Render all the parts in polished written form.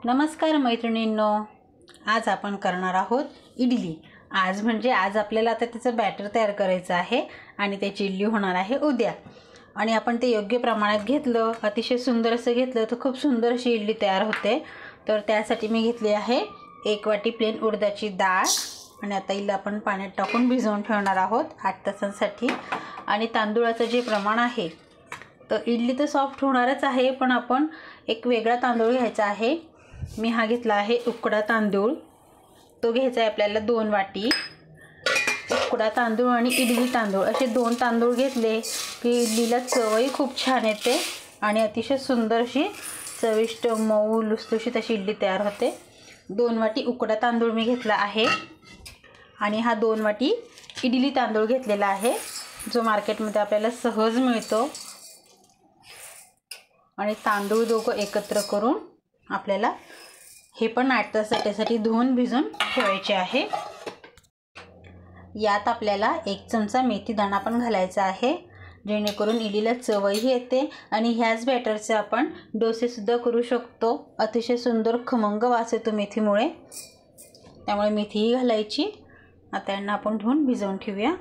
नमस्कार मैत्रिणींनो, आज आपण करणार आहोत इडली। आज आपल्याला आता त्याचं बॅटर तयार करायचं आहे आणि त्याची इडली होणार आहे उद्या। आणि आपण ते योग्य प्रमाणात घेतलं, अतिशय सुंदर असं घेतलं तर खूप सुंदर अशी इडली तयार होते। तर त्यासाठी मी घेतली आहे 1 वाटी प्लेन उडदाची डाळ आणि आता हिला आपण पाण्यात टाकून भिजवून ठेवणार आहोत 8 तासांसाठी। आणि तांदूळाचं जे प्रमाण आहे, तर इडली तर सॉफ्ट होणारच आहे, पण आपण एक वेगळा तांदूळ घ्यायचा आहे। मी हा घेतला आहे उकडा तांदूळ, तो घ्यायचा आहे आपल्याला 2 वाटी। उकडा तांदूळ आणि इडली तांदूळ असे 2 तांदूळ घेतले की इडलीला चवही खूप छान येते आणि अतिशय सुंदर अशी चविष्ट मऊ लुसलुशीत अशी इडली तयार होते। 2 वाटी उकडा तांदूळ मी घेतला आहे आणि हा 2 वाटी इडली तांदूळ घेतलेला आहे, जो मार्केटमध्ये आपल्याला सहज मिळतो। आणि तांदूळ दोघं एकत्र करून आपल्याला हे पण 8 तासासाठी धुवून भिजून ठेवायचे आहे। यात आपल्याला 1 चमचा मेथी दाणा पण घालायचा आहे, जेणेकरून इडलीला चवही येते आणि ह्याच बॅटरचे आपण डोसे सुद्धा करू शकतो। अतिशय सुंदर खमंग वास येतो मेथीमुळे, त्यामुळे मेथीही घालायची। आता यांना आपण धुवून भिजवून ठेवूया।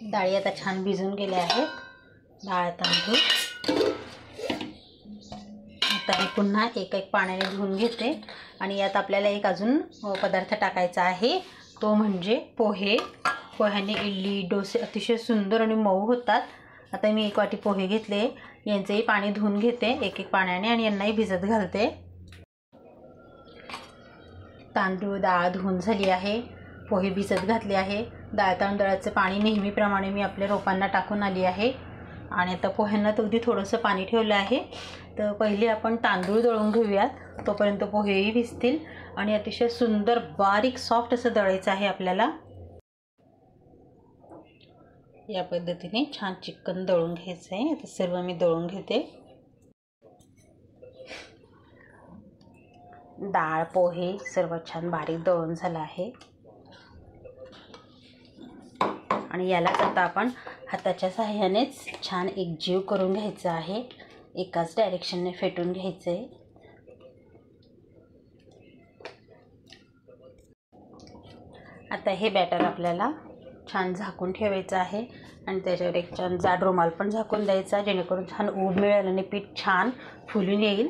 डाळी आता छान भिजून गेल्या आहेत, डाळ तांदूळ। आता हे पुन्हा एक पाण्याने धुवून घेते आणि यात आपल्याला एक अजून पदार्थ टाकायचा आहे, तो म्हणजे पोहे। पोह्याने इडली डोसे अतिशय सुंदर आणि मऊ होतात। आता मी 1 वाटी पोहे घेतले, यांचेही पाणी धुवून घेते एक पाण्याने आणि यांनाही भिजत घालते। तांदूळ डाळ धुवून झाली आहे, पोहे भिजत घातले आहे। डाळ तांदळाचं पाणी नेहमीप्रमाणे मी आपल्या रोपांना टाकून आली आहे आणि आता पोह्यांना अगदी थोडंसं पाणी ठेवलं आहे। तर पहिले आपण तांदूळ दळून घेऊयात, तोपर्यंत पोहेही भिजतील। आणि अतिशय सुंदर बारीक सॉफ्ट असं दळायचं आहे आपल्याला। या पद्धतीने छान चिकन दळून घ्यायचं आहे। आता सर्व मी दळून घेते। डाळ पोहे सर्व छान बारीक दळून झालं आहे आणि यालाच आता आपण हाताच्या सहाय्यानेच छान एकजीव करून घ्यायचं आहे, एकाच डायरेक्शनने फेटून घ्यायचं आहे। आता हे बॅटर आपल्याला छान झाकून ठेवायचं आहे आणि त्याच्यावर एक छान जाड रुमाल पण झाकून द्यायचा, जेणेकरून छान ऊब मिळेल आणि पीठ छान फुलून येईल।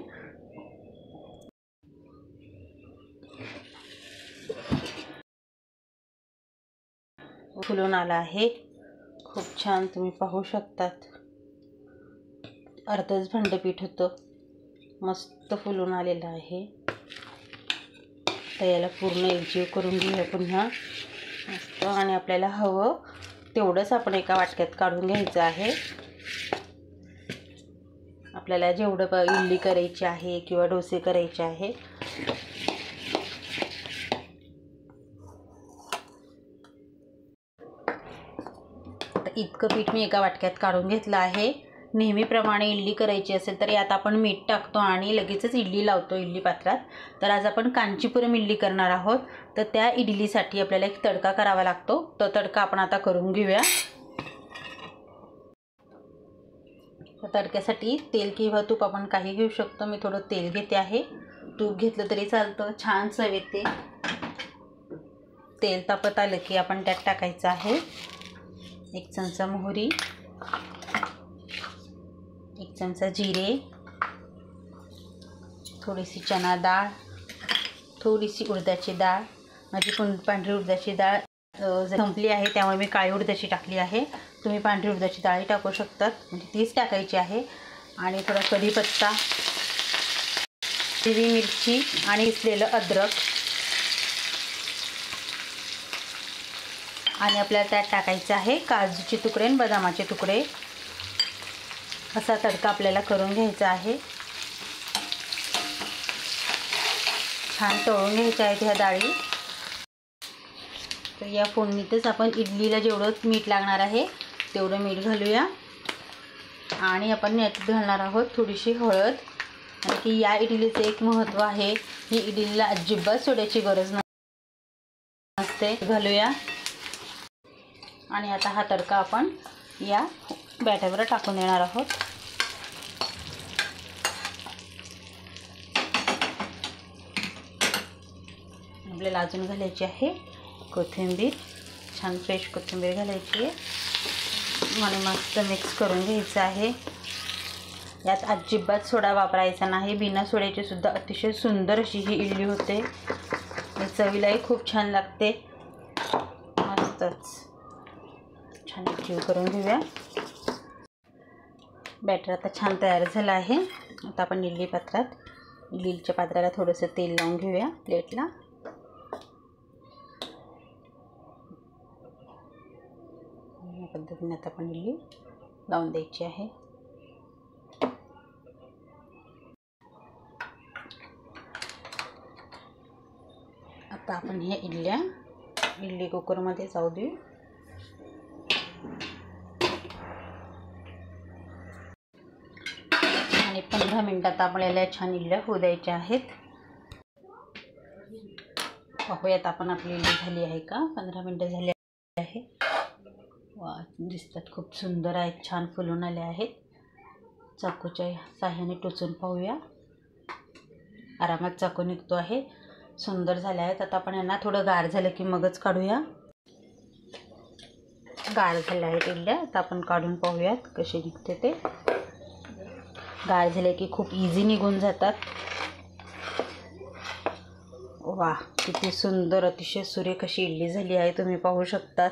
फुलून आला आहे खूप छान, तुम्ही पाहू शकतात। अर्धच भंड पीठ होतं, मस्त फुलून आलेलं आहे। तर याला पूर्ण एकजीव करून घेऊया पुन्हा मस्त। आणि आपल्याला हवं तेवढंच आपण एका वाटक्यात काढून घ्यायचं आहे। आपल्याला जेवढं इडली करायची आहे किंवा डोसे करायचे आहे, इतकं पीठ मी एका वाटक्यात काढून घेतलं आहे। नेहमीप्रमाणे इडली करायची असेल तर यात आपण मीठ टाकतो आणि लगेचच इडली लावतो इडली पात्रात। तर आज आपण कांचीपुरम इडली करणार आहोत, तर त्या इडलीसाठी आपल्याला एक तडका करावा लागतो। तो तडका आपण आता करून घेऊया। तडक्यासाठी तेल किंवा तूप आपण काही घेऊ शकतो। मी थोडं तेल घेते आहे, तूप घेतलं तरी चालतं, छान चव येते। तेल तापत आलं की आपण त्यात टाकायचं आहे 1 चमचा मोहरी, 1 चमचा जिरे, थोडीशी चना डाळ, थोडीशी उडदाची डाळ। माझी पांढरी उडदाची डाळ संपली आहे, त्यामुळे मी काळी उडदाची टाकली आहे। तुम्ही पांढरी उडदाची डाळही टाकू शकतात, म्हणजे तीच टाकायची आहे। आणि थोडा कढीपत्ता, हिरवी मिरची आणि किसलेलं अद्रक। आणि आपल्याला त्यात टाकायचं आहे काजूचे तुकडे आणि बदामाचे तुकडे। असा तडका आपल्याला करून घ्यायचा आहे। छान तळून घ्यायच्या आहेत ह्या डाळी। तर या फोडणीतच आपण इडलीला जेवढं मीठ लागणार आहे तेवढं मीठ घालूया आणि आपण यात घालणार आहोत थोडीशी हळद। आणि की या इडलीचं एक महत्त्व आहे, ही इडलीला अजिबात सोड्याची गरज नसते। घालूया आणि आता हा तडका आपण या बॅटरवर टाकून देणार आहोत. आपल्याला अजून घालायची आहे कोथिंबीर. छान फ्रेश कोथिंबीर घालायची आहे आणि मस्त मिक्स करून घ्यायचं आहे. यात अजिबात सोडा वापरायचा नाही. बिना सोड्याची सुद्धा अतिशय सुंदर अशी ही इडली होते. चवीलाही खूप छान लागते. मस्तच छान जीव करून घेऊया. बॅटर आता छान तयार झालं आहे. आता आपण इडलीच्या पात्राला थोडंसं तेल लावून घेऊया प्लेटला. या पद्धतीने आता आपण इडली लावून द्यायची आहे. आता आपण ह्या इडली कुकरमध्ये जाऊ देऊ. आणि 15 मिनिटात आपल्याला छान इडल्या होऊ द्यायच्या आहेत. पाहूयात आपण आपली इडली झाली आहे का. 15 मिनिटं झाली आहे. वा, दिसतात खूप सुंदर आहेत. छान फुलून आले आहेत. चाकूच्या साह्याने टोचून पाहूया. आरामात चाकू निघतो आहे. सुंदर झाले आहेत. आता आपण यांना थोडं गार झालं की मगच काढूया. गार झाले आहेत इडल्या. आता आपण काढून पाहूयात कसे निघते ते. गार झाले की खूप इझी निघून जातात. वा, किती सुंदर अतिशय सुरेख अशी इडली झाली आहे. तुम्ही पाहू शकतात.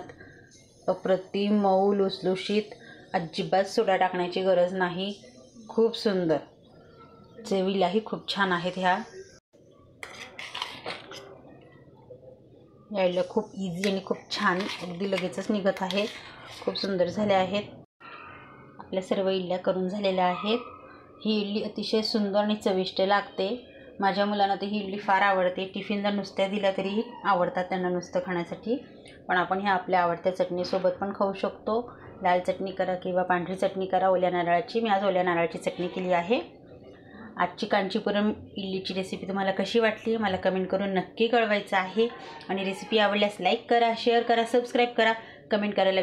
अप्रतिम मऊ लुसलुशीत. अजिबात सोडा टाकण्याची गरज नाही. खूप सुंदर. चवीलाही खूप छान आहेत ह्या. या इडल्या खूप इझी आणि खूप छान अगदी लगेचच निघत आहे. खूप सुंदर झाल्या आहेत. आपल्या सर्व इडल्या करून झालेल्या आहेत. ही इडली अतिशय सुंदर आणि चविष्ट लागते. माझ्या मुलांना तर ही इडली फार आवडते. टिफिनला नुसत्या दिल्या तरी आवडतात त्यांना नुसतं खाण्यासाठी. पण आपण ह्या आपल्या आवडत्या चटणीसोबत पण खाऊ शकतो. लाल चटणी करा किंवा पांढरी चटणी करा ओल्या नारळाची. मी आज ओल्या नारळाची चटणी केली आहे. आजची कांचीपुरम इडलीची रेसिपी तुम्हाला कशी वाटली मला कमेंट करून नक्की कळवायचं आहे. आणि रेसिपी आवडल्यास लाईक करा, शेअर करा, सबस्क्राईब करा, कमेंट करायला